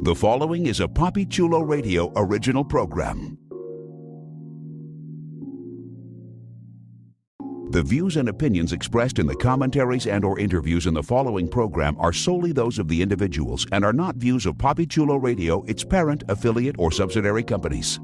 The following is a Papi Chulo Radio original program. The views and opinions expressed in the commentaries and/or interviews in the following program are solely those of the individuals and are not views of Papi Chulo Radio, its parent, affiliate, or subsidiary companies.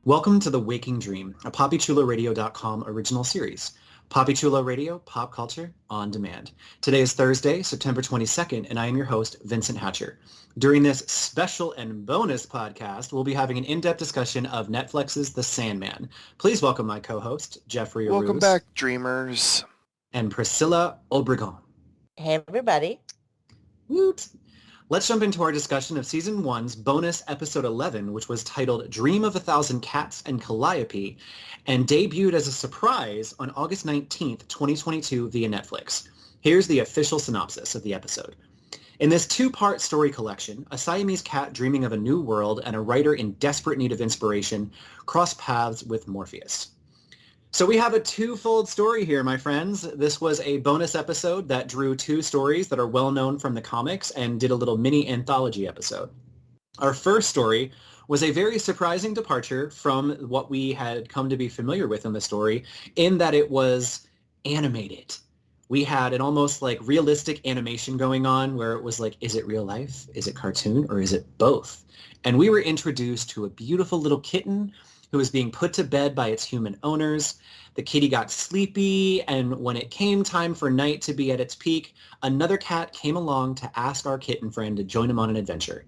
Welcome to The Waking Dream, a PapiChuloRadio.com original series. Papi Chulo Radio, pop culture on demand. Today is Thursday, September 22nd, and I am your host, Vincent Hatcher. During this special and bonus podcast, we'll be having an in-depth discussion of Netflix's The Sandman. Please welcome my co-host, Jeffrey Aruz. Welcome back, dreamers. And Priscilla Obregon. Hey, everybody. Woot! Let's jump into our discussion of Season 1's bonus episode 11, which was titled Dream of a Thousand Cats and Calliope, and debuted as a surprise on August 19th, 2022 via Netflix. Here's the official synopsis of the episode. In this two-part story collection, a Siamese cat dreaming of a new world and a writer in desperate need of inspiration cross paths with Morpheus. So we have a twofold story here, my friends. This was a bonus episode that drew two stories that are well known from the comics and did a little mini anthology episode. Our first story was a very surprising departure from what we had come to be familiar with in the story, in that it was animated. We had an almost like realistic animation going on where it was like, is it real life? Is it cartoon? Or is it both? And we were introduced to a beautiful little kitten who was being put to bed by its human owners. The kitty got sleepy, and when it came time for night to be at its peak, another cat came along to ask our kitten friend to join him on an adventure.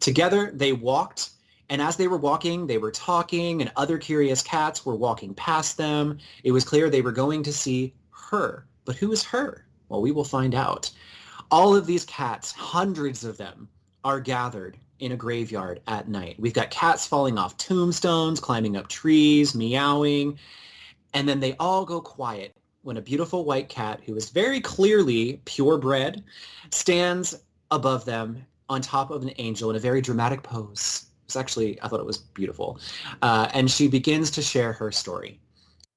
Together, they walked, and as they were walking, they were talking, and other curious cats were walking past them. It was clear they were going to see her. But who is her? Well, we will find out. All of these cats, hundreds of them, are gathered in a graveyard at night. We've got cats falling off tombstones, climbing up trees, meowing, and then they all go quiet when a beautiful white cat, who is very clearly purebred, stands above them on top of an angel in a very dramatic pose. It's actually, I thought it was beautiful. And she begins to share her story.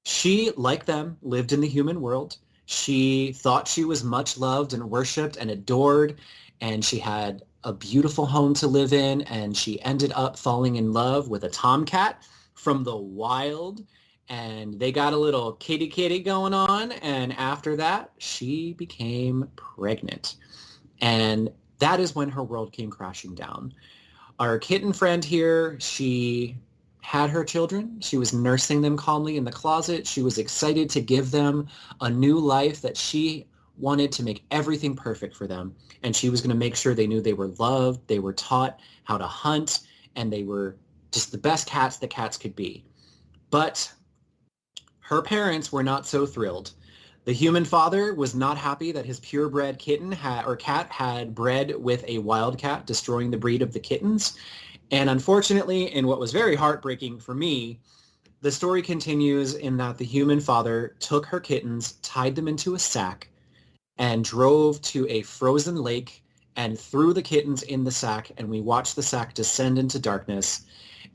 She, like them, lived in the human world. She thought she was much loved and worshipped and adored, and she had a beautiful home to live in, and she ended up falling in love with a tomcat from the wild, and they got a little kitty going on, and after that, she became pregnant. And that is when her world came crashing down. Our kitten friend here, she had her children. She was nursing them calmly in the closet. She was excited to give them a new life that she wanted to make everything perfect for them. And she was going to make sure they knew they were loved, they were taught how to hunt, and they were just the best cats that cats could be. But her parents were not so thrilled. The human father was not happy that his purebred cat had bred with a wild cat, destroying the breed of the kittens. And unfortunately, in what was very heartbreaking for me, the story continues in that the human father took her kittens, tied them into a sack, and drove to a frozen lake and threw the kittens in the sack, and we watched the sack descend into darkness.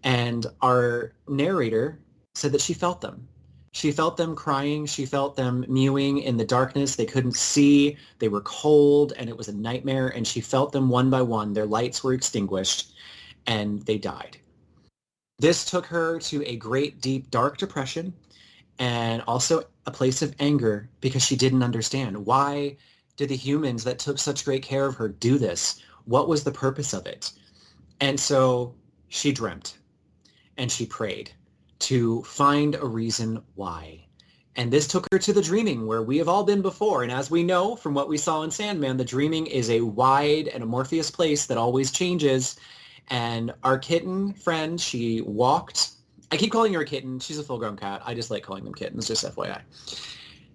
And our narrator said that she felt them. She felt them crying. She felt them mewing in the darkness. They couldn't see. They were cold, and it was a nightmare. And she felt them one by one. Their lights were extinguished, and they died. This took her to a great, deep, dark depression, and also a place of anger because she didn't understand. Why did the humans that took such great care of her do this? What was the purpose of it? And so she dreamt and she prayed to find a reason why. And this took her to the dreaming where we have all been before. And as we know from what we saw in Sandman, the dreaming is a wide and amorphous place that always changes. And our kitten friend, she walked. I keep calling her a kitten. She's a full-grown cat. I just like calling them kittens, just FYI.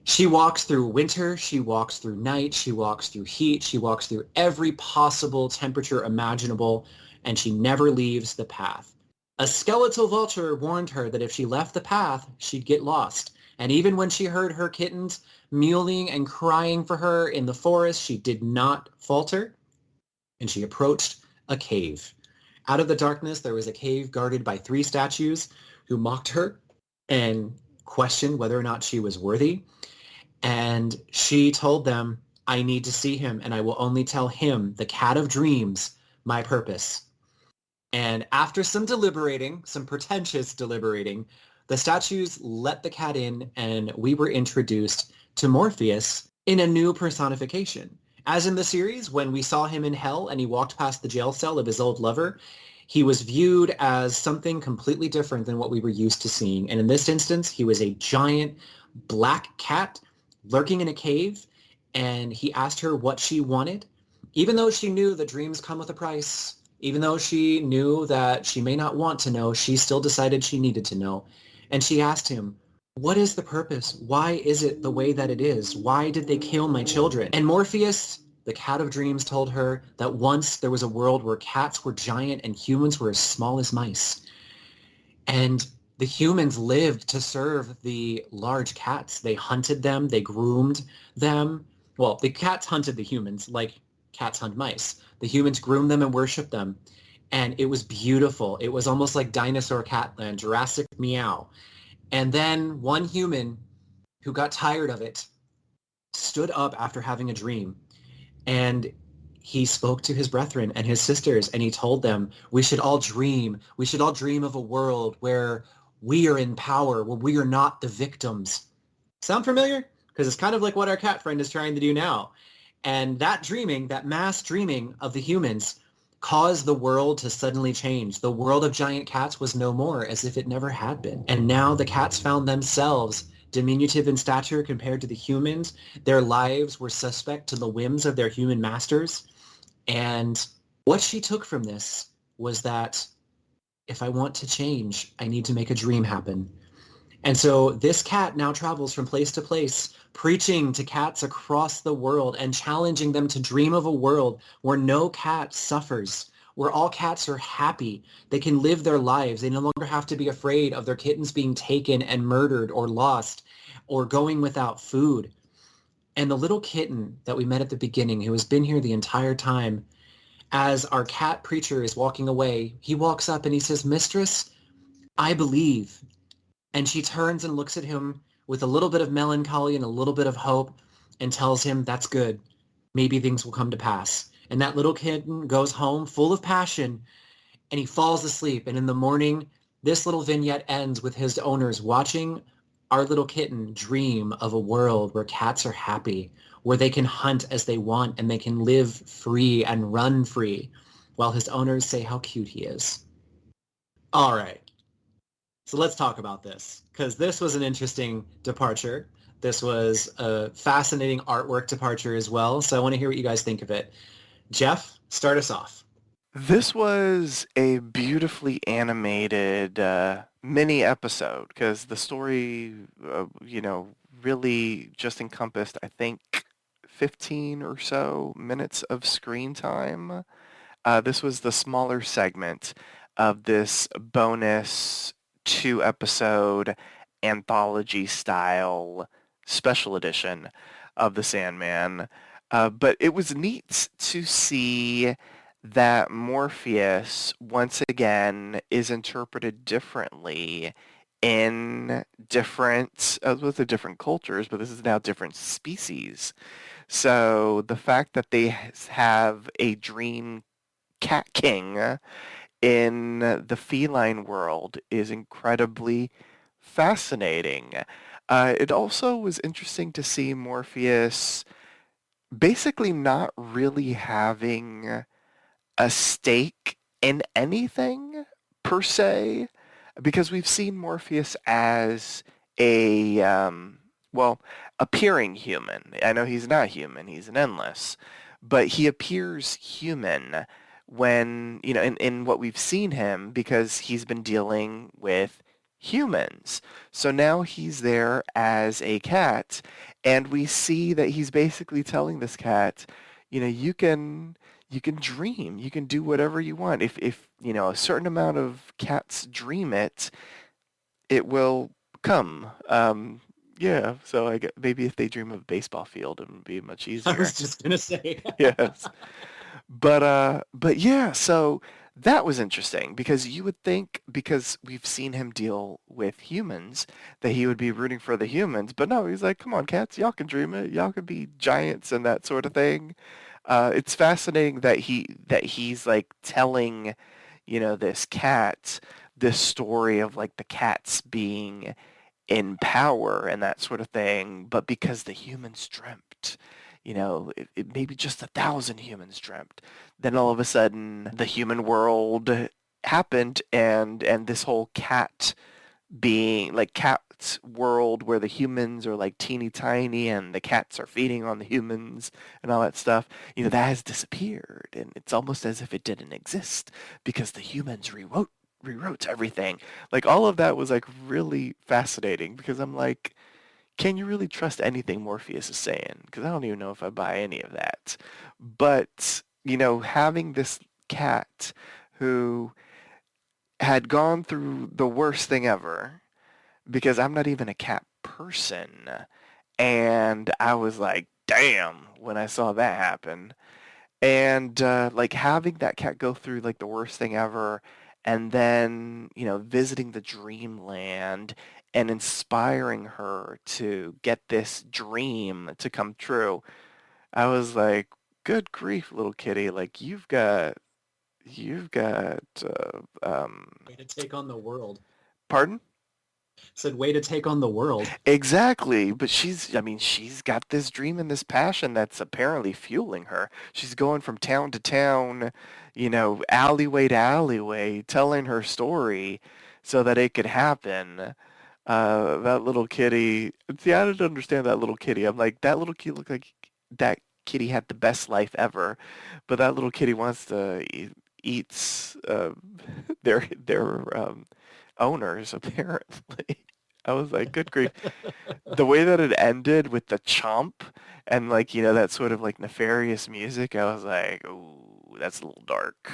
She walks through winter, she walks through night, she walks through heat, she walks through every possible temperature imaginable, and she never leaves the path. A skeletal vulture warned her that if she left the path, she'd get lost. And even when she heard her kittens mewling and crying for her in the forest, she did not falter, and she approached a cave. Out of the darkness, there was a cave guarded by 3 statues who mocked her and questioned whether or not she was worthy. And she told them, I need to see him, and I will only tell him, the cat of dreams, my purpose. And after some deliberating, some pretentious deliberating, the statues let the cat in, and we were introduced to Morpheus in a new personification. As in the series, when we saw him in hell and he walked past the jail cell of his old lover, he was viewed as something completely different than what we were used to seeing. And in this instance, he was a giant black cat lurking in a cave, and he asked her what she wanted. Even though she knew that dreams come with a price, even though she knew that she may not want to know, she still decided she needed to know. And she asked him, what is the purpose? Why is it the way that it is? Why did they kill my children? And Morpheus, the cat of dreams, told her that once there was a world where cats were giant and humans were as small as mice. And the humans lived to serve the large cats. They hunted them, they groomed them. Well, the cats hunted the humans like cats hunt mice. The humans groomed them and worshiped them. And it was beautiful. It was almost like Dinosaur Catland, Jurassic Meow. And then one human who got tired of it stood up after having a dream, and he spoke to his brethren and his sisters, and he told them, we should all dream. We should all dream of a world where we are in power, where we are not the victims. Sound familiar? Because it's kind of like what our cat friend is trying to do now. And that dreaming, that mass dreaming of the humans, caused the world to suddenly change. The world of giant cats was no more, as if it never had been. And now the cats found themselves diminutive in stature compared to the humans. Their lives were suspect to the whims of their human masters. And what she took from this was that if I want to change, I need to make a dream happen. And so this cat now travels from place to place, preaching to cats across the world and challenging them to dream of a world where no cat suffers, where all cats are happy. They can live their lives. They no longer have to be afraid of their kittens being taken and murdered or lost or going without food. And the little kitten that we met at the beginning, who has been here the entire time, as our cat preacher is walking away, he walks up and he says, Mistress, I believe. And she turns and looks at him with a little bit of melancholy and a little bit of hope and tells him, that's good. Maybe things will come to pass. And that little kitten goes home full of passion, and he falls asleep. And in the morning, this little vignette ends with his owners watching our little kitten dream of a world where cats are happy, where they can hunt as they want and they can live free and run free, while his owners say how cute he is. All right. So let's talk about this, because this was an interesting departure. This was a fascinating artwork departure as well. So I want to hear what you guys think of it. Jeff, start us off. This was a beautifully animated mini episode because the story, really just encompassed, I think, 15 or so minutes of screen time. This was the smaller segment of this bonus 2-episode anthology style special edition of The Sandman. But it was neat to see that Morpheus once again is interpreted differently in different with the different cultures, but this is now different species. So the fact that they have a dream cat king in the feline world is incredibly fascinating. It also was interesting to see Morpheus basically not really having a stake in anything per se, because we've seen Morpheus as a appearing human. I know he's not human; he's an endless, but he appears human when in what we've seen him because he's been dealing with humans. So now he's there as a cat, and we see that he's basically telling this cat, you can dream, you can do whatever you want. If a certain amount of cats dream it, it will come. Yeah, so I get maybe if they dream of a baseball field, it would be much I easier. was just gonna say. Yes. But yeah, so that was interesting because you would think because we've seen him deal with humans that he would be rooting for the humans, but no, he's like, come on, cats, y'all can dream it, y'all can be giants and that sort of thing. It's fascinating that he's like telling, this cat this story of like the cats being in power and that sort of thing, but because the humans dreamt, it maybe just 1,000 humans dreamt, then all of a sudden the human world happened, and this whole cat being like cat's world where the humans are like teeny tiny and the cats are feeding on the humans and all that stuff, that has disappeared, and it's almost as if it didn't exist because the humans rewrote everything. Like all of that was like really fascinating because I'm like, can you really trust anything Morpheus is saying? Because I don't even know if I buy any of that. But, having this cat who had gone through the worst thing ever, because I'm not even a cat person, and I was like, damn, when I saw that happen. And like having that cat go through like the worst thing ever, and then visiting the dreamland and inspiring her to get this dream to come true, I was like, good grief, little kitty, like you've got Way to take on the world. pardon. Said way to take on the world. Exactly, but she's got this dream and this passion that's apparently fueling her. She's going from town to town, alleyway to alleyway, telling her story so that it could happen. That little kitty, see, I didn't understand that little kitty. I'm like, that little kitty looked like that kitty had the best life ever, but that little kitty wants to eats their owners apparently. I was like, good grief. The way that it ended with the chomp and like, that sort of like nefarious music, I was like, ooh, that's a little dark.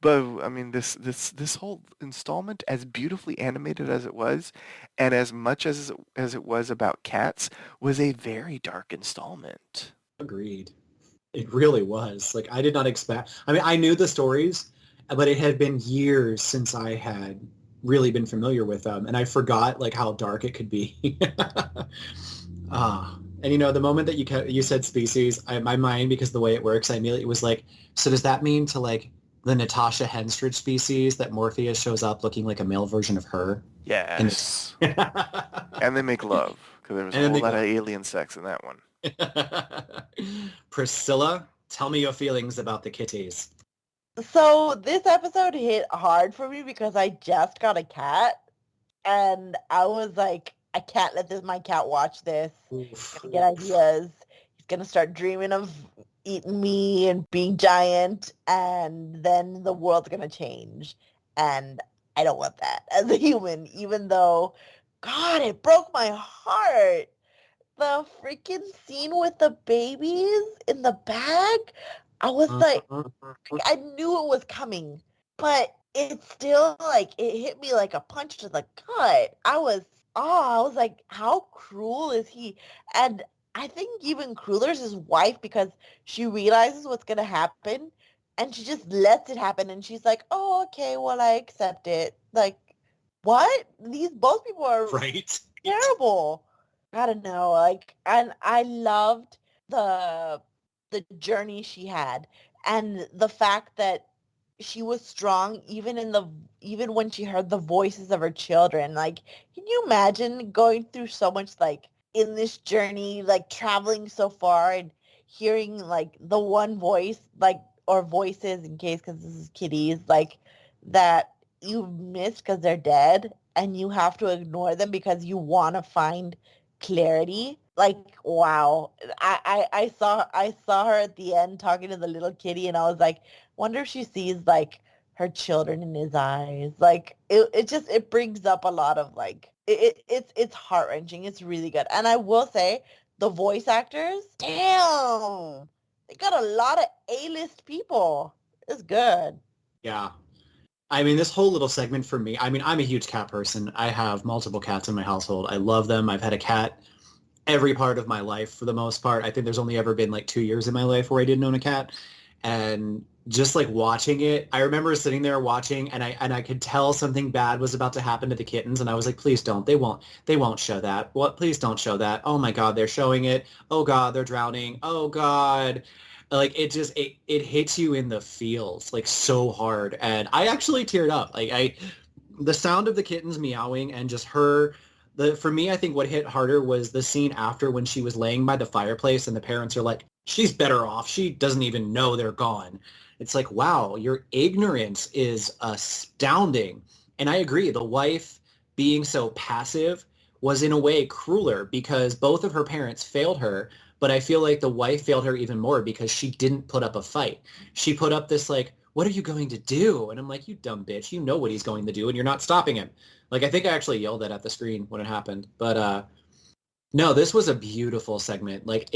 But I mean, this whole installment, as beautifully animated as it was, and as much as it was about cats, was a very dark installment. Agreed. It really was. Like I did not expect. I mean, I knew the stories, but it had been years since I had really been familiar with them, and I forgot like how dark it could be. And the moment that you said species, my mind, because the way it works, I immediately was like, so does that mean to like the Natasha Henstridge species that Morpheus shows up looking like a male version of her? Yes. And they make love, because there was a And then whole they lot go. of alien sex in that one. Priscilla, tell me your feelings about the kitties. So this episode hit hard for me because I just got a cat, and I was like, I can't let my cat watch this. Oof. He's gonna get ideas. He's gonna start dreaming of eating me and being giant, and then the world's gonna change. And I don't want that as a human, even though, God, it broke my heart. The freaking scene with the babies in the bag, I was like, I knew it was coming, but it still like it hit me like a punch to the gut. I was like, how cruel is he? And I think even crueler is his wife because she realizes what's gonna happen and she just lets it happen and she's like, oh, okay, well, I accept it. Like, what? These both people are Right? terrible. I don't know, like, and I loved the journey she had and the fact that she was strong even when she heard the voices of her children. Like, can you imagine going through so much like in this journey, like traveling so far and hearing like the one voice, like, or voices in case because this is kitties, like that you missed because they're dead and you have to ignore them because you want to find clarity. Like, wow. I saw her at the end talking to the little kitty and I was like, wonder if she sees like her children in his eyes. Like it brings up a lot of like it's heart-wrenching. It's really good. And I will say the voice actors, damn, they got a lot of A-list people. It's good. Yeah. I mean, this whole little segment for me, I mean, I'm a huge cat person. I have multiple cats in my household. I love them. I've had a cat every part of my life for the most part. I think there's only ever been like 2 years in my life where I didn't own a cat. And just like watching it, I remember sitting there watching and I could tell something bad was about to happen to the kittens. And I was like, please don't. They won't show that. What? Please don't show that. Oh my God, they're showing it. Oh God, they're drowning. Oh God. Like it hits you in the feels like so hard. And I actually teared up. The sound of the kittens meowing and just her, for me, I think what hit harder was the scene after when she was laying by the fireplace and the parents are like, she's better off. She doesn't even know they're gone. It's like, wow, your ignorance is astounding. And I agree. The wife being so passive was in a way crueler because both of her parents failed her. But I feel like the wife failed her even more because she didn't put up a fight. She put up this like, what are you going to do? And I'm like, you dumb bitch. You know what he's going to do and you're not stopping him. Like, I think I actually yelled that at the screen when it happened. But no, this was a beautiful segment. Like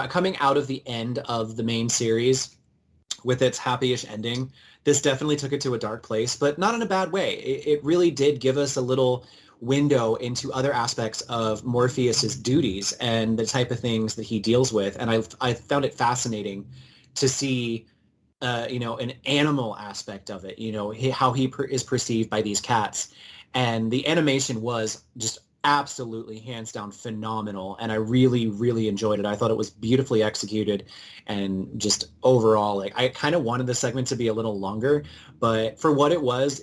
coming out of the end of the main series with its happy-ish ending, this definitely took it to a dark place, but not in a bad way. It really did give us a little window into other aspects of Morpheus's duties and the type of things that he deals with. And I found it fascinating to see an animal aspect of it, how he is perceived by these cats. And the animation was just absolutely hands down phenomenal. And I really, really enjoyed it. I thought it was beautifully executed and just overall, like I kind of wanted the segment to be a little longer, but for what it was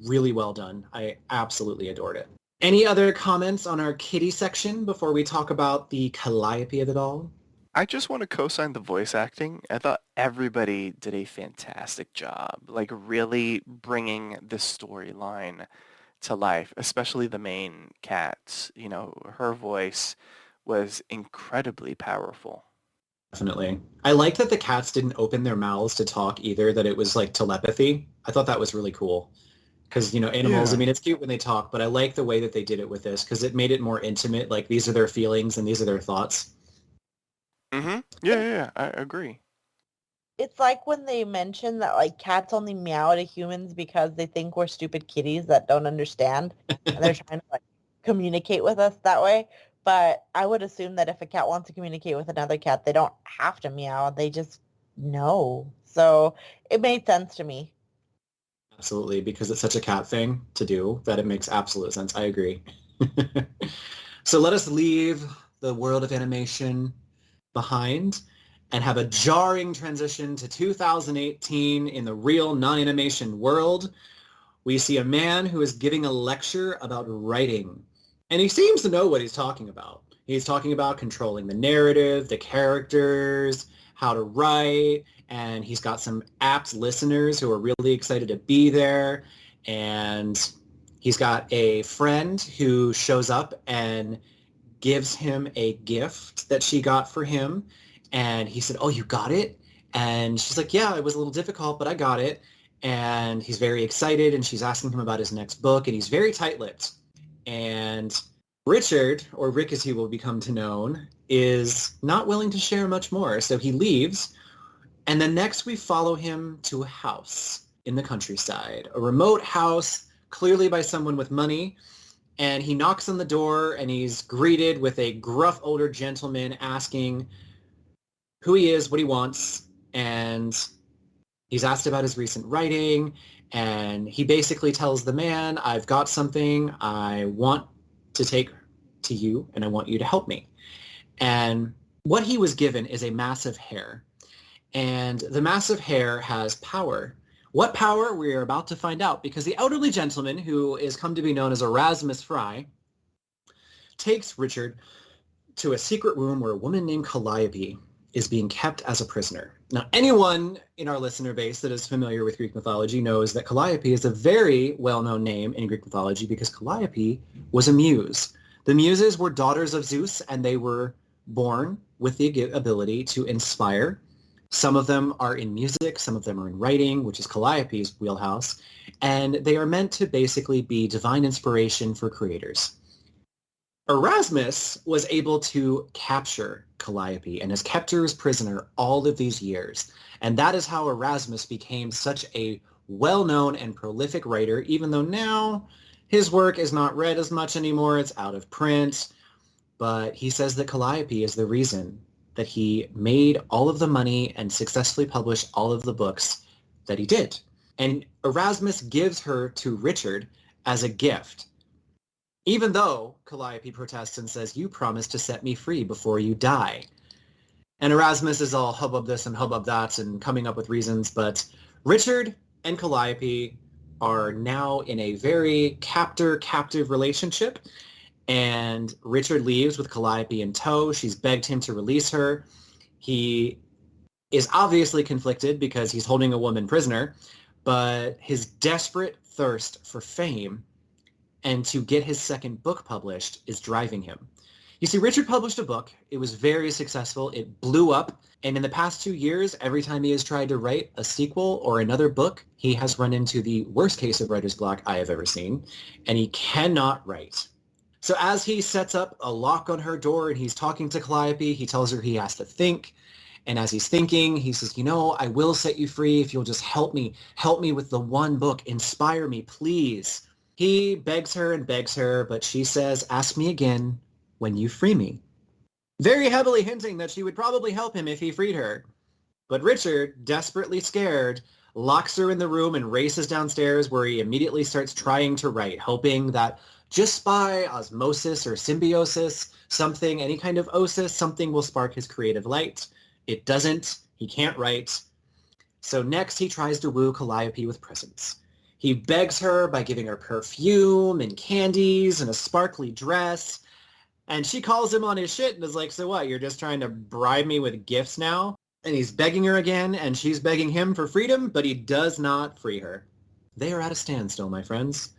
really well done. I absolutely adored it. Any other comments on our kitty section before we talk about the Calliope of it all? I just want to co-sign the voice acting. I thought everybody did a fantastic job, like really bringing this storyline to life, especially the main cat. Her voice was incredibly powerful. Definitely. I like that the cats didn't open their mouths to talk either, that it was like telepathy. I thought that was really cool. Because, animals, Yeah. I mean, it's cute when they talk, but I like the way that they did it with this because it made it more intimate. Like, these are their feelings and these are their thoughts. Mm-hmm. Yeah, I agree. It's like when they mention that like cats only meow to humans because they think we're stupid kitties that don't understand and they're trying to like communicate with us that way. But I would assume that if a cat wants to communicate with another cat, they don't have to meow. They just know. So it made sense to me. Absolutely, because it's such a cat thing to do that it makes absolute sense. I agree. So let us leave the world of animation behind and have a jarring transition to 2018 in the real non-animation world. We see a man who is giving a lecture about writing, and he seems to know what he's talking about. He's talking about controlling the narrative, the characters, how to write, and he's got some apt listeners who are really excited to be there. And he's got a friend who shows up and gives him a gift that she got for him. And he said, oh, you got it? And she's like, yeah, it was a little difficult, but I got it. And he's very excited, and she's asking him about his next book, and he's very tight-lipped. And Richard, or Rick as he will become to known, is not willing to share much more. So he leaves, and then next we follow him to a house in the countryside, a remote house, clearly by someone with money. And he knocks on the door, and he's greeted with a gruff older gentleman asking who he is, what he wants, and he's asked about his recent writing, and he basically tells the man, I've got something I want to take to you, and I want you to help me. And what he was given is a massive hair, and the massive hair has power. What power? We are about to find out, because the elderly gentleman, who is come to be known as Erasmus Fry, takes Richard to a secret room where a woman named Calliope is being kept as a prisoner. Now, anyone in our listener base that is familiar with Greek mythology knows that Calliope is a very well-known name in Greek mythology because Calliope was a muse. The muses were daughters of Zeus, and they were born with the ability to inspire Some of them are in music, some of them are in writing, which is Calliope's wheelhouse, and they are meant to basically be divine inspiration for creators. Erasmus was able to capture Calliope and has kept her as prisoner all of these years. And that is how Erasmus became such a well-known and prolific writer, even though now his work is not read as much anymore. It's out of print. But he says that Calliope is the reason that he made all of the money and successfully published all of the books that he did. And Erasmus gives her to Richard as a gift, even though Calliope protests and says, "You promised to set me free before you die." And Erasmus is all hubbub this and hubbub that and coming up with reasons, but Richard and Calliope are now in a very captor-captive relationship, and Richard leaves with Calliope in tow. She's begged him to release her. He is obviously conflicted because he's holding a woman prisoner, but his desperate thirst for fame and to get his second book published is driving him. You see, Richard published a book. It was very successful. It blew up. And in the past 2 years, every time he has tried to write a sequel or another book, he has run into the worst case of writer's block I have ever seen, and he cannot write. So as he sets up a lock on her door and he's talking to Calliope, he tells her he has to think. And as he's thinking, he says, I will set you free if you'll just help me with the one book. Inspire me, please. He begs her, but she says, "Ask me again when you free me." Very heavily hinting that she would probably help him if he freed her. But Richard, desperately scared, locks her in the room and races downstairs, where he immediately starts trying to write, hoping that just by osmosis or symbiosis, any kind of osis, something will spark his creative light. It doesn't. He can't write. So next he tries to woo Calliope with presents. He begs her by giving her perfume and candies and a sparkly dress. And she calls him on his shit and is like, "So what, you're just trying to bribe me with gifts now?" And he's begging her again, and she's begging him for freedom, but he does not free her. They are at a standstill, my friends.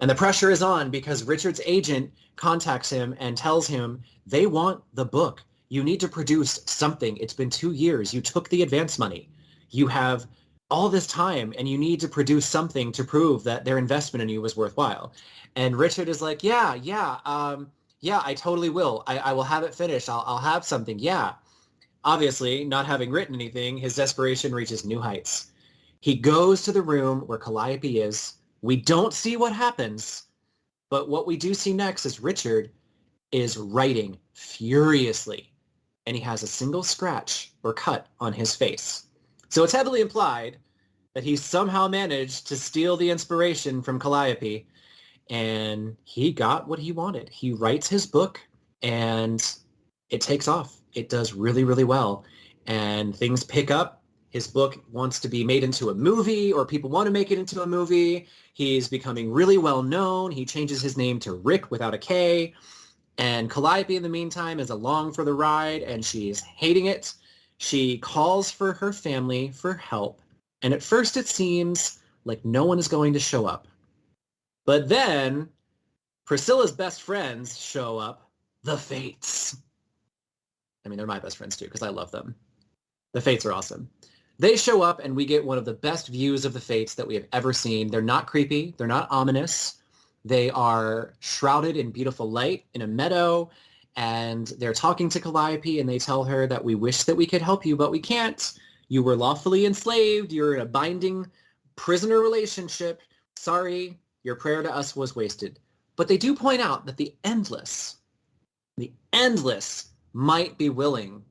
And the pressure is on because Richard's agent contacts him and tells him they want the book. You need to produce something. It's been 2 years. You took the advance money. You have all this time, and you need to produce something to prove that their investment in you was worthwhile. And Richard is like, yeah, I totally will. I will have it finished. I'll have something. Yeah. Obviously, not having written anything, his desperation reaches new heights. He goes to the room where Calliope is. We don't see what happens, but what we do see next is Richard is writing furiously, and he has a single scratch or cut on his face. So it's heavily implied that he somehow managed to steal the inspiration from Calliope, and he got what he wanted. He writes his book, and it takes off. It does really, really well, and things pick up. His book wants to be made into a movie, or people want to make it into a movie. He's becoming really well known. He changes his name to Rick without a K. And Calliope, in the meantime, is along for the ride, and she's hating it. She calls for her family for help. And at first it seems like no one is going to show up. But then Priscilla's best friends show up, the Fates. I mean, they're my best friends too, because I love them. The Fates are awesome. They show up, and we get one of the best views of the Fates that we have ever seen. They're not creepy. They're not ominous. They are shrouded in beautiful light in a meadow, and they're talking to Calliope, and they tell her that we wish that we could help you, but we can't. You were lawfully enslaved. You're in a binding prisoner relationship. Sorry, your prayer to us was wasted. But they do point out that the endless might be willing,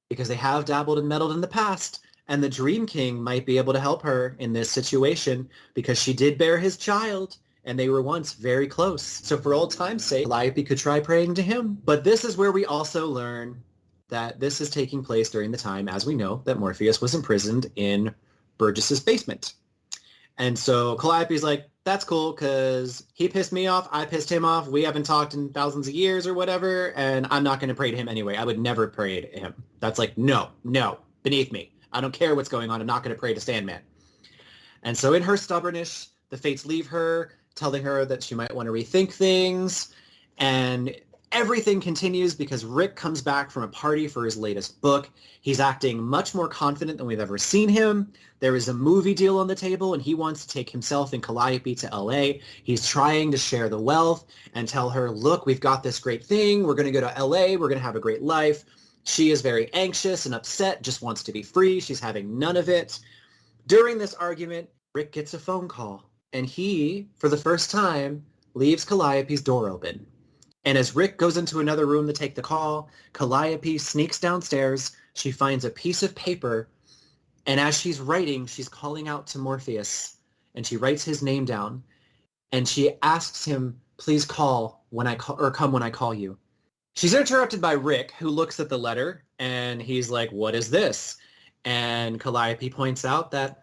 because they have dabbled and meddled in the past, and the Dream King might be able to help her in this situation because she did bear his child, and they were once very close. So for old time's sake, Calliope could try praying to him. But this is where we also learn that this is taking place during the time, as we know, that Morpheus was imprisoned in Burgess's basement. And so Calliope's like, that's cool, because he pissed me off, I pissed him off, we haven't talked in thousands of years or whatever, and I'm not going to pray to him anyway. I would never pray to him. That's like, no, beneath me. I don't care what's going on. I'm not going to pray to Sandman. And so in her stubbornness, the Fates leave her, telling her that she might want to rethink things. And everything continues because Rick comes back from a party for his latest book. He's acting much more confident than we've ever seen him. There is a movie deal on the table, and he wants to take himself and Calliope to LA. He's trying to share the wealth and tell her, look, we've got this great thing. We're going to go to LA. We're going to have a great life. She is very anxious and upset, just wants to be free. She's having none of it. During this argument, Rick gets a phone call, and he, for the first time, leaves Calliope's door open. And as Rick goes into another room to take the call, Calliope sneaks downstairs. She finds a piece of paper, and as she's writing, she's calling out to Morpheus, and she writes his name down, and she asks him, please call when I call, or come when I call you. She's interrupted by Rick, who looks at the letter, and he's like, what is this? And Calliope points out that,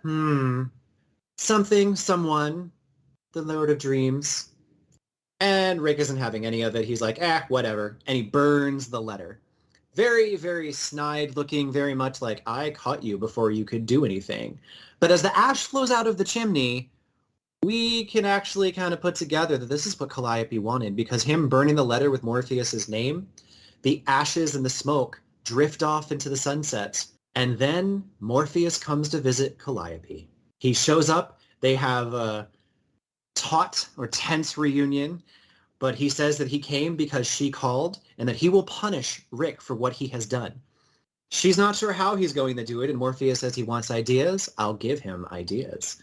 something, someone, the Lord of Dreams. And Rick isn't having any of it. He's like, whatever. And he burns the letter. Very, very snide looking, very much like, I caught you before you could do anything. But as the ash flows out of the chimney, we can actually kind of put together that this is what Calliope wanted, because him burning the letter with Morpheus's name, the ashes and the smoke drift off into the sunset. And then Morpheus comes to visit Calliope. He shows up. They have a taut or tense reunion, but he says that he came because she called and that he will punish Rick for what he has done. She's not sure how he's going to do it, and Morpheus says he wants ideas. I'll give him ideas.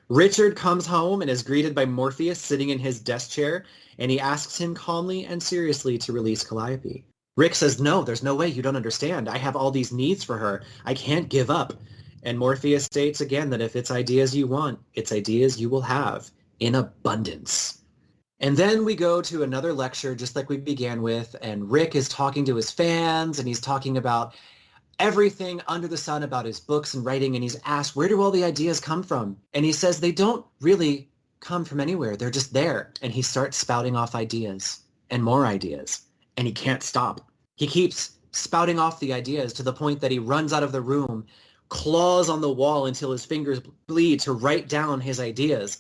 Richard comes home and is greeted by Morpheus sitting in his desk chair, and he asks him calmly and seriously to release Calliope. Rick says, no, there's no way, you don't understand. I have all these needs for her. I can't give up. And Morpheus states again that if it's ideas you want, it's ideas you will have in abundance. And then we go to another lecture, just like we began with, and Rick is talking to his fans, and he's talking about everything under the sun about his books and writing, and he's asked, where do all the ideas come from? And he says they don't really come from anywhere. They're just there. And he starts spouting off ideas and more ideas, and he can't stop. He keeps spouting off the ideas to the point that he runs out of the room, claws on the wall until his fingers bleed to write down his ideas.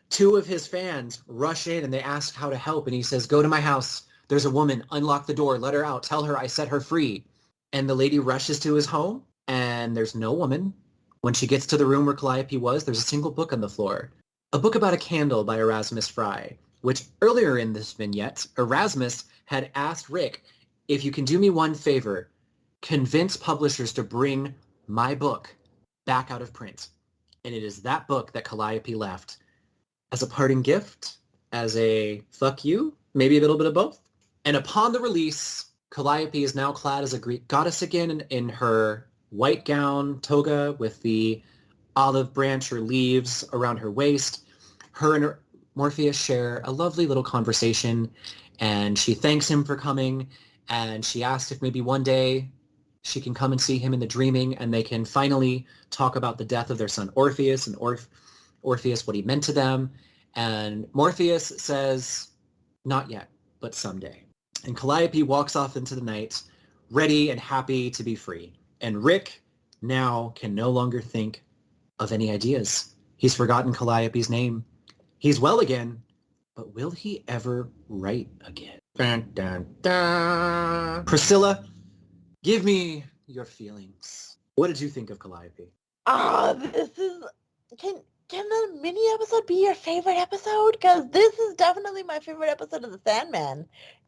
Two of his fans rush in and they ask how to help, and he says, go to my house. There's a woman. Unlock the door. Let her out. Tell her I set her free. And the lady rushes to his home, and there's no woman. When she gets to the room where Calliope was, there's a single book on the floor. A book about a candle by Erasmus Fry, which earlier in this vignette, Erasmus had asked Rick, if you can do me one favor, convince publishers to bring my book back out of print. And it is that book that Calliope left as a parting gift, as a fuck you, maybe a little bit of both. And upon the release, Calliope is now clad as a Greek goddess again in her white gown, toga with the olive branch or leaves around her waist. Her and Morpheus share a lovely little conversation, and she thanks him for coming, and she asks if maybe one day she can come and see him in the dreaming, and they can finally talk about the death of their son Orpheus, and Orpheus, what he meant to them. And Morpheus says, not yet, but someday. And Calliope walks off into the night, ready and happy to be free. And Rick now can no longer think of any ideas. He's forgotten Calliope's name. He's well again, but will he ever write again? Dun, dun, dun. Priscilla, give me your feelings. What did you think of Calliope? This is... Can the mini episode be your favorite episode? Because this is definitely my favorite episode of The Sandman.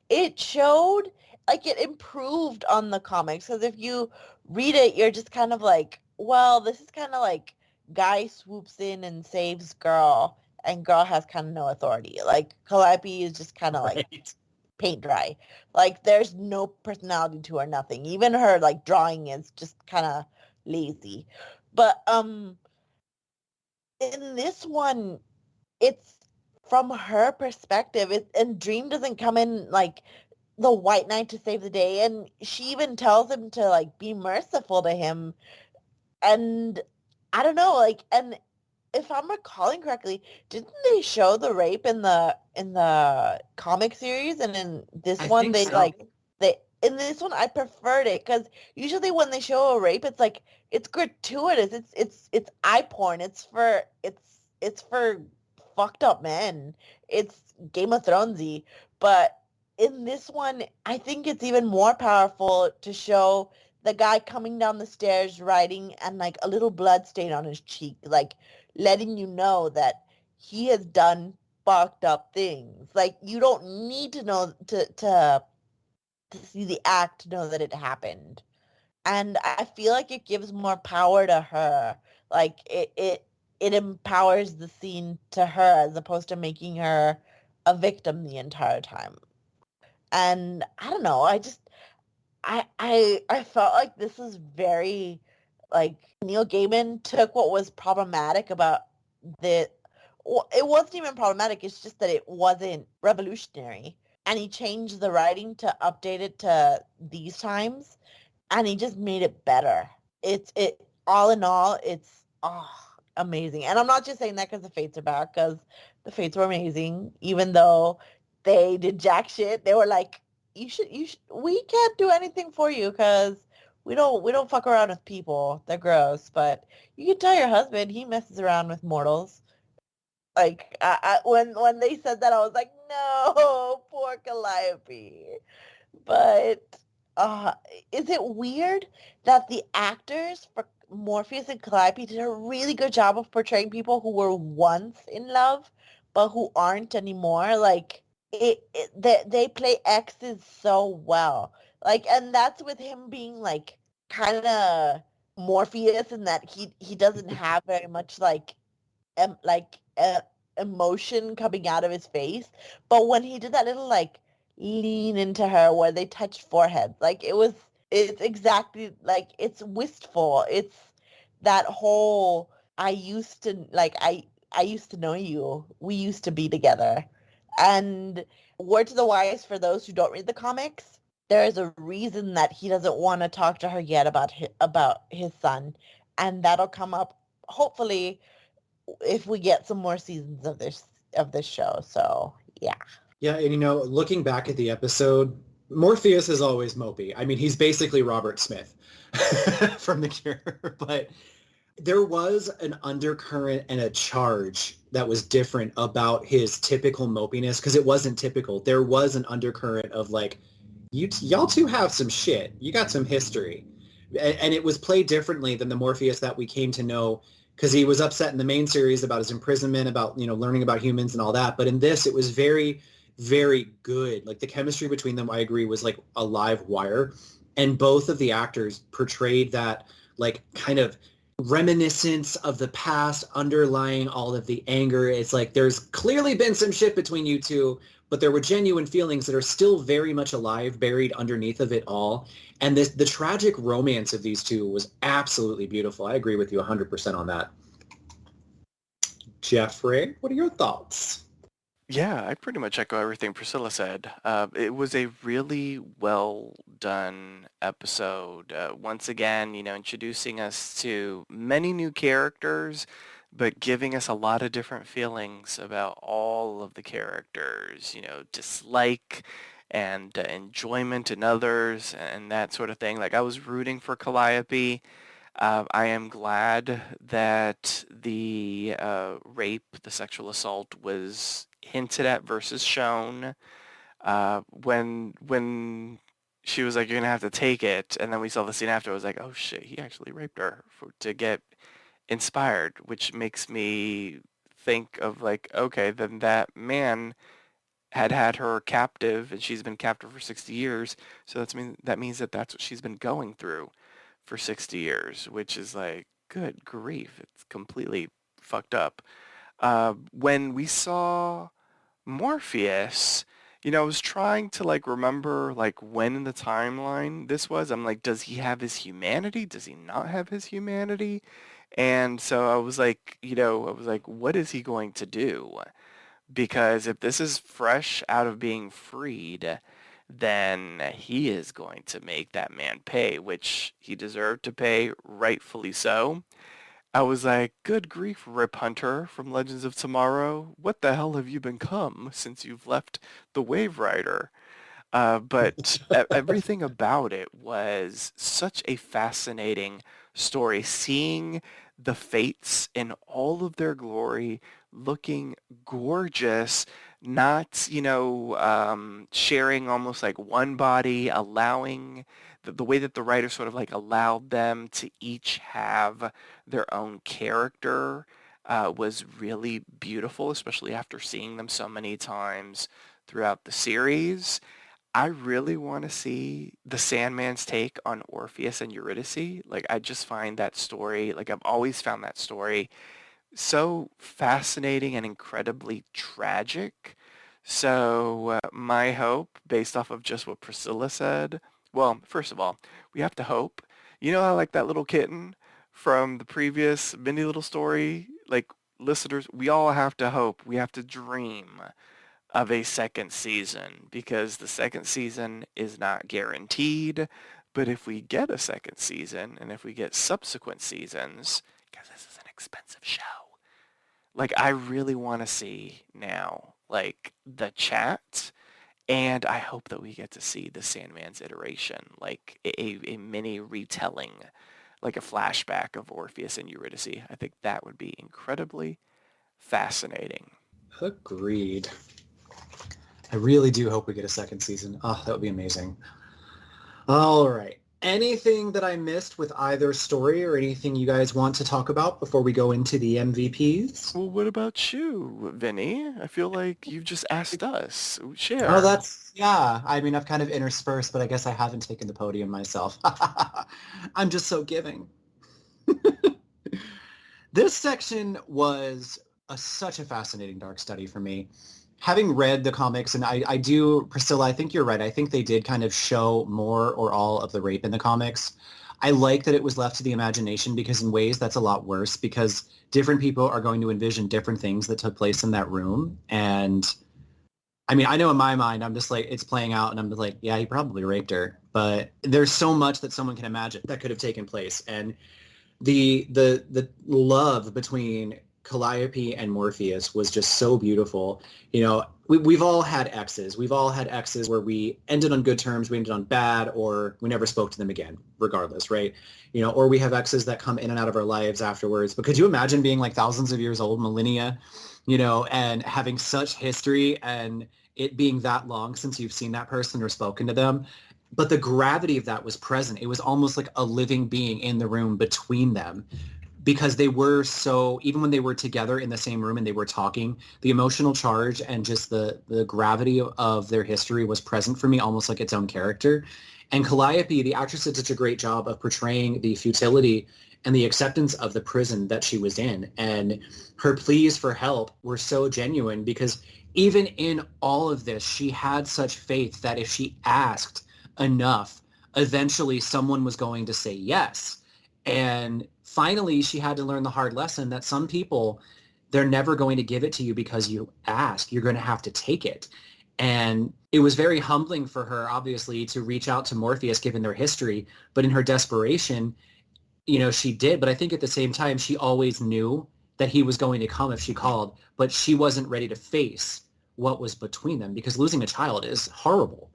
It showed, like, it improved on the comics. Because if you read it, you're just kind of like, well, this is kind of like guy swoops in and saves girl, and girl has kind of no authority. Like, Calliope is just kind of like paint dry. Like, there's no personality to her, nothing. Even her, like, drawing is just kind of lazy. But, in this one, it's from her perspective, and Dream doesn't come in like the White Knight to save the day, and she even tells him to like be merciful to him. And I don't know, like, and if I'm recalling correctly, didn't they show the rape in the comic series? And in this one, they so. In this one, I preferred it because usually when they show a rape, it's like it's gratuitous. It's eye porn. It's for fucked up men. It's Game of Thronesy. But in this one, I think it's even more powerful to show the guy coming down the stairs riding and like a little blood stain on his cheek, like letting you know that he has done fucked up things. Like you don't need to know to see the act to know that it happened. And I feel like it gives more power to her. Like it empowers the scene to her as opposed to making her a victim the entire time. And I don't know, I felt like this is very like Neil Gaiman took what was problematic about the well, it wasn't even problematic, it's just that it wasn't revolutionary. And he changed the writing to update it to these times and he just made it better. It all in all, it's amazing. And I'm not just saying that because the Fates are back, because the Fates were amazing, even though they did jack shit. They were like, we can't do anything for you because we don't fuck around with people. They're gross, but you can tell your husband he messes around with mortals. Like when they said that, I was like, no, poor Calliope. But uh, is it weird that the actors for Morpheus and Calliope did a really good job of portraying people who were once in love, but who aren't anymore? Like they play exes so well. Like, and that's with him being like kind of Morpheus, in that he doesn't have very much like emotion coming out of his face. But when he did that little like lean into her where they touched foreheads, like it's exactly like it's wistful. It's that whole I used to know you. We used to be together. And word to the wise for those who don't read the comics, there is a reason that he doesn't want to talk to her yet about his son, and that'll come up hopefully if we get some more seasons of this show. So yeah. Yeah, and looking back at the episode, Morpheus is always mopey. I mean, he's basically Robert Smith from The Cure, but there was an undercurrent and a charge that was different about his typical mopiness because it wasn't typical. There was an undercurrent of like, y'all two have some shit. You got some history. And it was played differently than the Morpheus that we came to know because he was upset in the main series about his imprisonment, about, learning about humans and all that. But in this, it was very, very good. Like the chemistry between them, I agree, was like a live wire. And both of the actors portrayed that like kind of reminiscence of the past underlying all of the anger. It's like there's clearly been some shit between you two, but there were genuine feelings that are still very much alive, buried underneath of it all. And the tragic romance of these two was absolutely beautiful. I agree with you 100% on that. Jeffrey, what are your thoughts? Yeah, I pretty much echo everything Priscilla said. It was a really well done episode. Once again, introducing us to many new characters, but giving us a lot of different feelings about all of the characters, dislike and enjoyment in others and that sort of thing. Like I was rooting for Calliope. I am glad that the rape, the sexual assault was hinted at versus shown. When she was like, "You're gonna have to take it," and then we saw the scene after, I was like, "Oh shit, he actually raped her to get inspired," which makes me think of like, okay, then that man had her captive, and she's been captive for 60 years. So that means that that's what she's been going through for 60 years, which is like, good grief, it's completely fucked up. When we saw Morpheus, I was trying to like remember like when in the timeline this was. I'm like, does he have his humanity? Does he not have his humanity? And so I was like, what is he going to do? Because if this is fresh out of being freed, then he is going to make that man pay, which he deserved to pay, rightfully so. I was like, good grief, Rip Hunter from Legends of Tomorrow. What the hell have you become since you've left the Wave Rider? But everything about it was such a fascinating story. Seeing the fates in all of their glory, looking gorgeous, not, sharing almost like one body, allowing the way that the writer sort of like allowed them to each have their own character was really beautiful, especially after seeing them so many times throughout the series. I really want to see the Sandman's take on Orpheus and Eurydice. Like, I just find that story, like, I've always found that story so fascinating and incredibly tragic. So, my hope, based off of just what Priscilla said, well, first of all, we have to hope. You know how, like, that little kitten from the previous Mindy Little story, like, listeners, we all have to hope. We have to dream of a second season because the second season is not guaranteed. But if we get a second season and if we get subsequent seasons, because this is an expensive show, like I really want to see now, like the chat, and I hope that we get to see the Sandman's iteration, like a mini retelling, like a flashback of Orpheus and Eurydice. I think that would be incredibly fascinating. Agreed. I really do hope we get a second season. Oh, that would be amazing. All right. Anything that I missed with either story or anything you guys want to talk about before we go into the MVPs? Well, what about you, Vinny? I feel like you've just asked us. Share. Oh, yeah. I mean, I've kind of interspersed, but I guess I haven't taken the podium myself. I'm just so giving. This section was such a fascinating dark study for me. Having read the comics, and I do, Priscilla, I think you're right. I think they did kind of show more or all of the rape in the comics. I like that it was left to the imagination because in ways that's a lot worse because different people are going to envision different things that took place in that room. And I mean, I know in my mind, I'm just like, it's playing out and I'm just like, yeah, he probably raped her. But there's so much that someone can imagine that could have taken place. And the love between Calliope and Morpheus was just so beautiful. You know, we've all had exes. We've all had exes where we ended on good terms, we ended on bad, or we never spoke to them again, regardless, right? You know, or we have exes that come in and out of our lives afterwards. But could you imagine being like thousands of years old, millennia, you know, and having such history and it being that long since you've seen that person or spoken to them? But the gravity of that was present. It was almost like a living being in the room between them because they were so, even when they were together in the same room and they were talking, the emotional charge and just the gravity of their history was present for me, almost like its own character. And Calliope, the actress, did such a great job of portraying the futility and the acceptance of the prison that she was in. And her pleas for help were so genuine because even in all of this, she had such faith that if she asked enough, eventually someone was going to say yes. And finally, she had to learn the hard lesson that some people, they're never going to give it to you because you ask. You're going to have to take it. And it was very humbling for her, obviously, to reach out to Morpheus given their history. But in her desperation, you know, she did. But I think at the same time, she always knew that he was going to come if she called. But she wasn't ready to face what was between them because losing a child is horrible.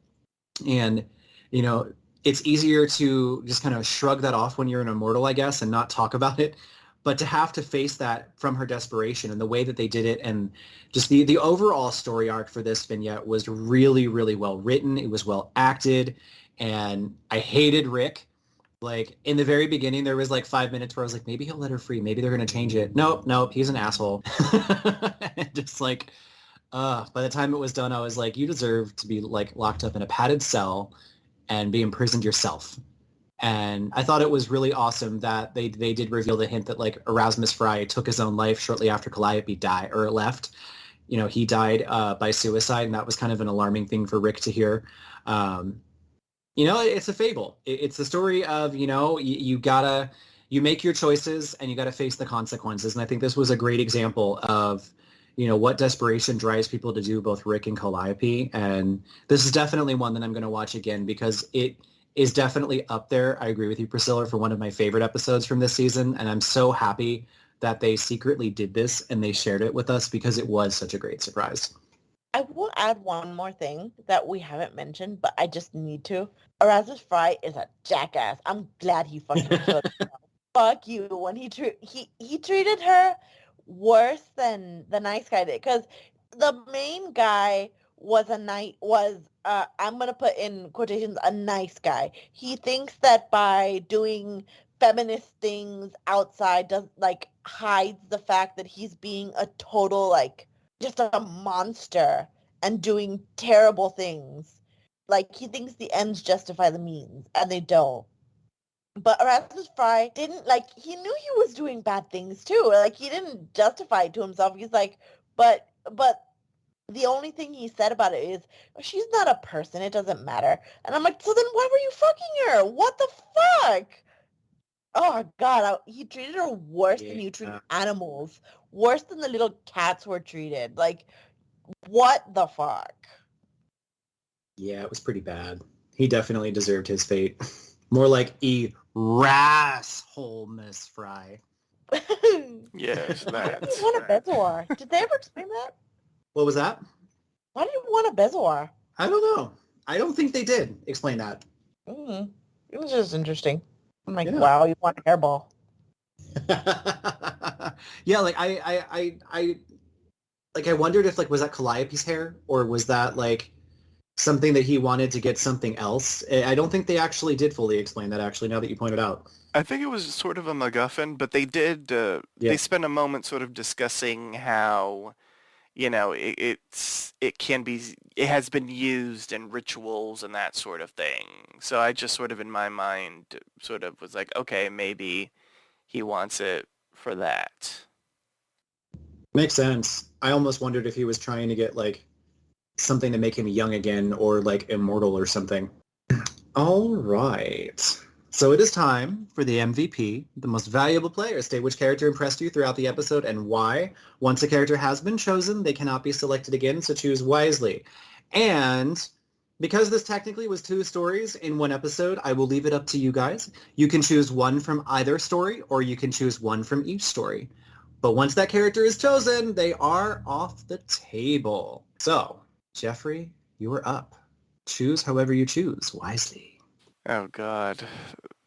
And, you know, it's easier to just kind of shrug that off when you're an immortal, I guess, and not talk about it. But to have to face that from her desperation and the way that they did it and just the overall story arc for this vignette was really, really well written. It was well acted. And I hated Rick. Like in the very beginning, there was like 5 minutes where I was like, maybe he'll let her free. Maybe they're going to change it. Nope, he's an asshole. Just like, by the time it was done, I was like, you deserve to be like locked up in a padded cell and be imprisoned yourself. And I thought it was really awesome that they did reveal the hint that like Erasmus Fry took his own life shortly after Calliope died or left. You know, he died by suicide, and that was kind of an alarming thing for Rick to hear. You know, it's a fable. It's the story of, you know, you make your choices and you got to face the consequences. And I think this was a great example of, you know, what desperation drives people to do, both Rick and Calliope. And this is definitely one that I'm going to watch again because it is definitely up there. I agree with you, Priscilla, for one of my favorite episodes from this season. And I'm so happy that they secretly did this and they shared it with us because it was such a great surprise. I will add one more thing that we haven't mentioned, but I just need to. Erasmus Fry is a jackass. I'm glad he fucking killed himself. fuck you when he treated her worse than the nice guy did, because the main guy was I'm gonna put in quotations, a nice guy. He thinks that by doing feminist things outside does like hides the fact that he's being a total like just a monster and doing terrible things. Like he thinks the ends justify the means and they don't. But Erasmus Fry didn't, like, he knew he was doing bad things too. Like, he didn't justify it to himself. He's like, but the only thing he said about it is, she's not a person. It doesn't matter. And I'm like, so then why were you fucking her? What the fuck? Oh, God. He treated her worse than you treat animals. Worse than the little cats were treated. Like, what the fuck? Yeah, it was pretty bad. He definitely deserved his fate. More like rasshole Miss Fry. Yes, Why that. did he want a Bezoar? Did they ever explain that? What was that? Why did he want a Bezoar? I don't know. I don't think they did explain that. It was just interesting. I'm like, Yeah. wow, you want a hairball. Yeah, like I wondered if like was that Calliope's hair or was that like something that he wanted to get something else? I don't think they actually did fully explain that actually now that you pointed out. I think it was sort of a MacGuffin, but they did. They spent a moment sort of discussing how, it has been used in rituals and that sort of thing. So I just sort of in my mind sort of was like, okay, maybe he wants it for that. Makes sense. I almost wondered if he was trying to get like something to make him young again or like immortal or something. All right. So it is time for the MVP, the most valuable player. State which character impressed you throughout the episode and why. Once a character has been chosen, they cannot be selected again, so choose wisely. And because this technically was 2 stories in 1 episode, I will leave it up to you guys. You can choose one from either story, or you can choose one from each story. But once that character is chosen, they are off the table. So, Jeffrey, you are up. Choose however you choose, wisely. Oh God,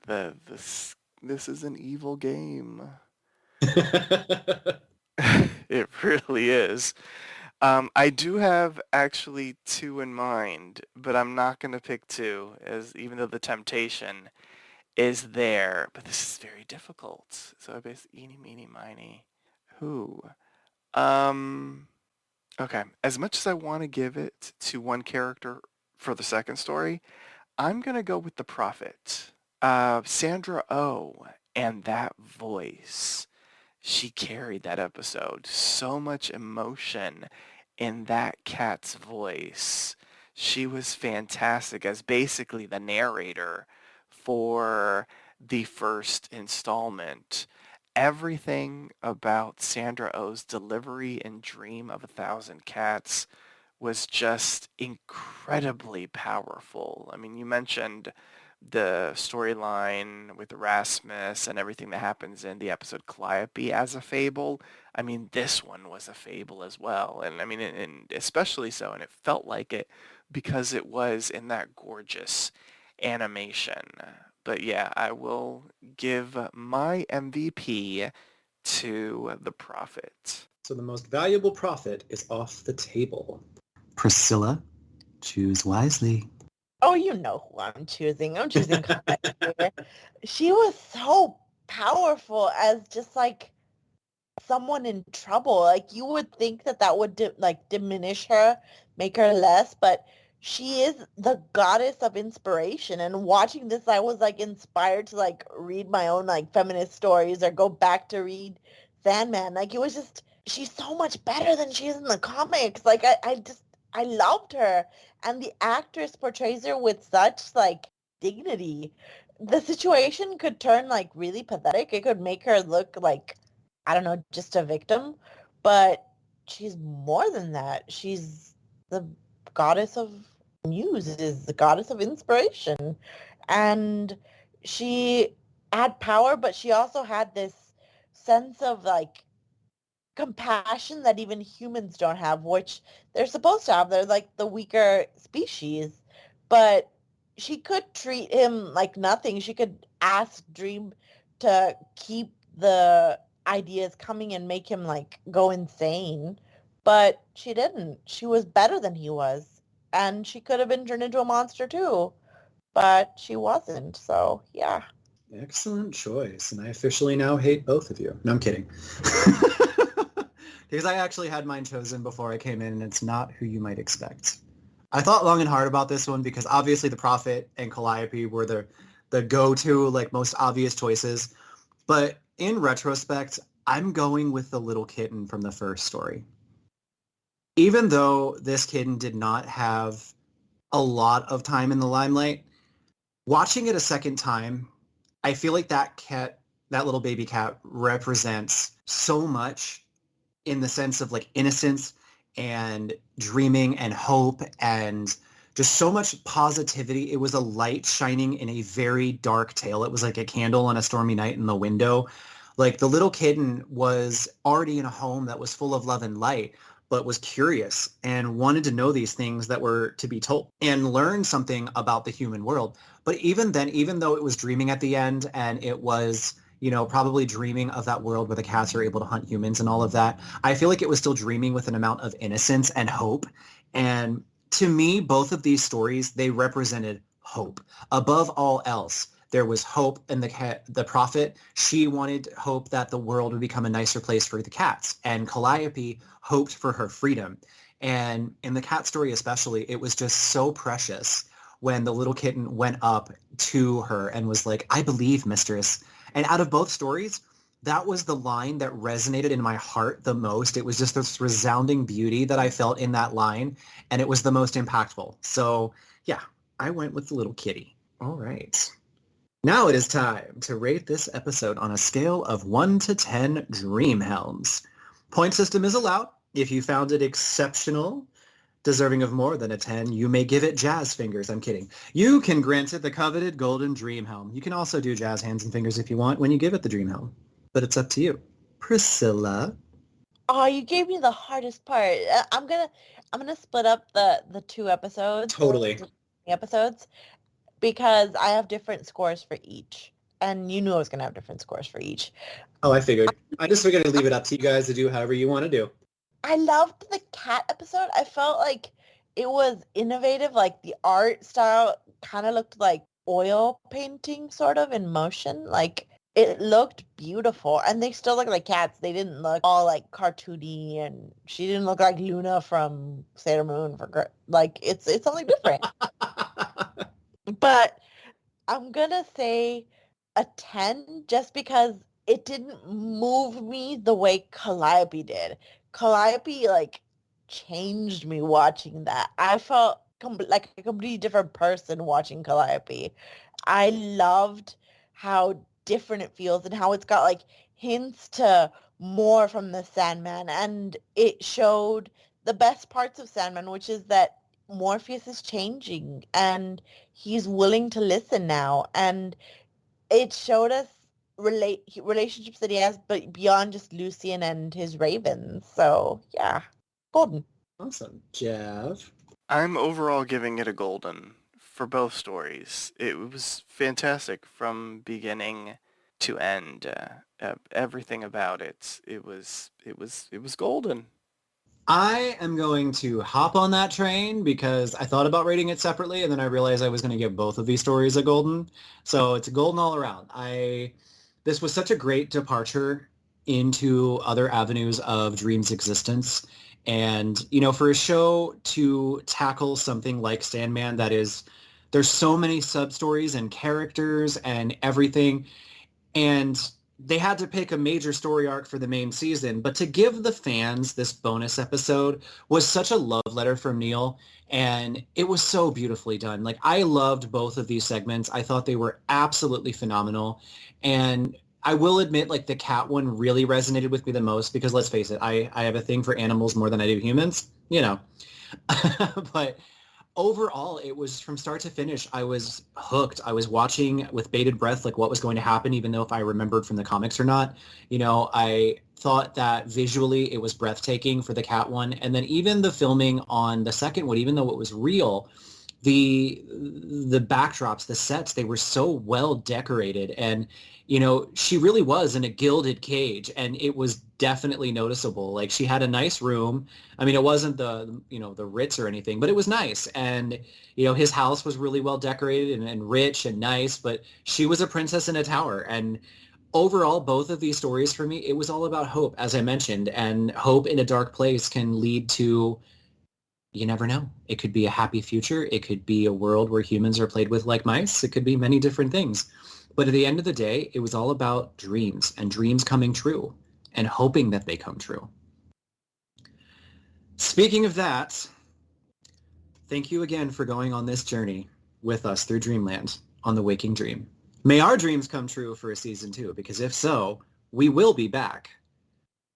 this is an evil game. It really is. I do have actually 2 in mind, but I'm not going to pick 2, as even though the temptation is there. But this is very difficult. So I basically, eeny, meeny, miny, who? Okay. As much as I want to give it to one character for the second story, I'm going to go with the Prophet. Sandra Oh and that voice. She carried that episode. So much emotion in that cat's voice. She was fantastic as basically the narrator for the first installment. Everything about Sandra Oh's delivery in Dream of a Thousand Cats was just incredibly powerful. I mean, you mentioned the storyline with Erasmus and everything that happens in the episode Calliope as a fable. I mean, this one was a fable as well. And I mean, and especially so, and it felt like it because it was in that gorgeous animation. But yeah, I will give my MVP to the Prophet. So the most valuable prophet is off the table. Priscilla, choose wisely. Oh, you know who I'm choosing. I'm choosing Calliope. She was so powerful as just like someone in trouble. Like you would think that would diminish her, make her less, but she is the goddess of inspiration. And watching this, I was like inspired to like read my own like feminist stories or go back to read Sandman. Like it was just, she's so much better than she is in the comics. Like I loved her, and the actress portrays her with such like dignity. The situation could turn like really pathetic. It could make her look like, I don't know, just a victim, but she's more than that. She's the goddess of muses, the goddess of inspiration. And she had power, but she also had this sense of like compassion that even humans don't have, which they're supposed to have. They're like the weaker species. But she could treat him like nothing. She could ask Dream to keep the ideas coming and make him like go insane. But she didn't. She was better than he was. And she could have been turned into a monster too. But she wasn't. So yeah. Excellent choice. And I officially now hate both of you. No, I'm kidding. Because I actually had mine chosen before I came in, and it's not who you might expect. I thought long and hard about this one because obviously the Prophet and Calliope were the go-to, like, most obvious choices. But in retrospect, I'm going with the little kitten from the first story. Even though this kitten did not have a lot of time in the limelight, watching it a second time, I feel like that little baby cat represents so much in the sense of like innocence and dreaming and hope and just so much positivity. It was a light shining in a very dark tale. It was like a candle on a stormy night in the window. Like the little kitten was already in a home that was full of love and light, but was curious and wanted to know these things that were to be told and learn something about the human world. But even then, even though it was dreaming at the end and it was, probably dreaming of that world where the cats are able to hunt humans and all of that, I feel like it was still dreaming with an amount of innocence and hope. And to me, both of these stories, they represented hope. Above all else, there was hope in the Prophet. She wanted hope that the world would become a nicer place for the cats. And Calliope hoped for her freedom. And in the cat story especially, it was just so precious when the little kitten went up to her and was like, "I believe, mistress." And out of both stories, that was the line that resonated in my heart the most. It was just this resounding beauty that I felt in that line, and it was the most impactful. So yeah, I went with the little kitty. All right. Now it is time to rate this episode on a scale of 1 to 10 dream helms. Point system is allowed. If you found it exceptional, deserving of more than a 10, you may give it jazz fingers. I'm kidding. You can grant it the coveted golden dream helm. You can also do jazz hands and fingers if you want when you give it the dream helm. But it's up to you. Priscilla? Oh, you gave me the hardest part. I'm gonna split up the two episodes. Totally. Episodes. Because I have different scores for each. And you knew I was going to have different scores for each. Oh, I figured. I just figured I'd leave it up to you guys to do however you want to do. I loved the cat episode. I felt like it was innovative. Like the art style kind of looked like oil painting sort of in motion. Like it looked beautiful. And they still look like cats. They didn't look all like cartoony, and she didn't look like Luna from Sailor Moon. Like it's something different. But I'm going to say a 10 just because it didn't move me the way Calliope did. Calliope, like, changed me watching that. I felt like a completely different person watching Calliope. I loved how different it feels and how it's got, like, hints to more from the Sandman. And it showed the best parts of Sandman, which is that Morpheus is changing and he's willing to listen now, and it showed us relationships that he has, but beyond just Lucian and his ravens. So yeah, golden. Awesome. Jeff? I'm overall giving it a golden for both stories. It was fantastic from beginning to end. Everything about it was golden. I am going to hop on that train because I thought about rating it separately, and then I realized I was going to give both of these stories a golden. So it's a golden all around. This was such a great departure into other avenues of Dream's existence. And, for a show to tackle something like Sandman there's so many sub-stories and characters and everything. And they had to pick a major story arc for the main season, but to give the fans this bonus episode was such a love letter from Neil, and it was so beautifully done. Like, I loved both of these segments. I thought they were absolutely phenomenal, and I will admit, like, the cat one really resonated with me the most because, let's face it, I have a thing for animals more than I do humans, but overall, it was from start to finish. I was hooked. I was watching with bated breath, like what was going to happen, even though if I remembered from the comics or not. I thought that visually it was breathtaking for the cat one. And then even the filming on the second one, even though it was real, the backdrops, the sets, they were so well decorated, and she really was in a gilded cage, and it was definitely noticeable. Like, she had a nice room. I mean, it wasn't the Ritz or anything, but it was nice. And his house was really well decorated and rich and nice, but she was a princess in a tower. And overall, both of these stories for me, it was all about hope, as I mentioned, and hope in a dark place can lead to, you never know. It could be a happy future. It could be a world where humans are played with like mice. It could be many different things. But at the end of the day, it was all about dreams and dreams coming true and hoping that they come true. Speaking of that, thank you again for going on this journey with us through Dreamland on The Waking Dream. May our dreams come true for a season 2, because if so, we will be back.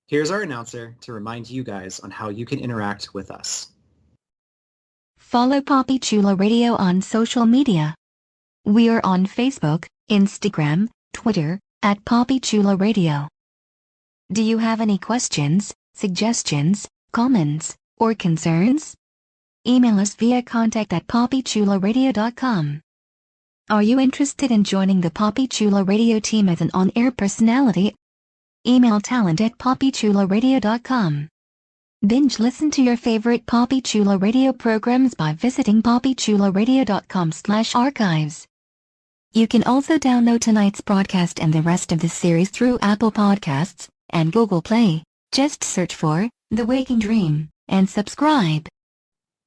Here's our announcer to remind you guys on how you can interact with us. Follow Poppy Chula Radio on social media. We are on Facebook, Instagram, Twitter, at Poppy Chula Radio. Do you have any questions, suggestions, comments, or concerns? Email us via contact@poppychularadio.com. Are you interested in joining the Poppy Chula Radio team as an on-air personality? Email talent@poppychularadio.com. Binge listen to your favorite Poppy Chula Radio programs by visiting poppychularadio.com/archives. You can also download tonight's broadcast and the rest of the series through Apple Podcasts and Google Play. Just search for The Waking Dream and subscribe.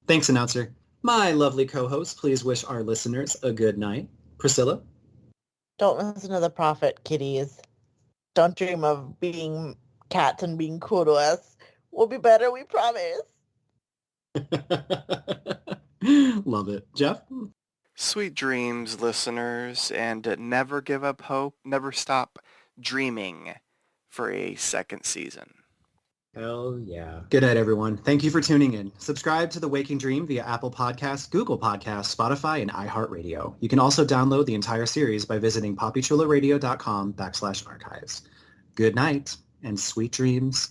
Thanks, announcer. My lovely co-host, please wish our listeners a good night. Priscilla? Don't listen to the prophet, kiddies. Don't dream of being cats and being cool to us. We'll be better, we promise. Love it. Jeff? Sweet dreams, listeners, and never give up hope, never stop dreaming for a second season. Hell yeah. Good night, everyone. Thank you for tuning in. Subscribe to The Waking Dream via Apple Podcasts, Google Podcasts, Spotify, and iHeartRadio. You can also download the entire series by visiting poppychularadio.com/archives. Good night and sweet dreams.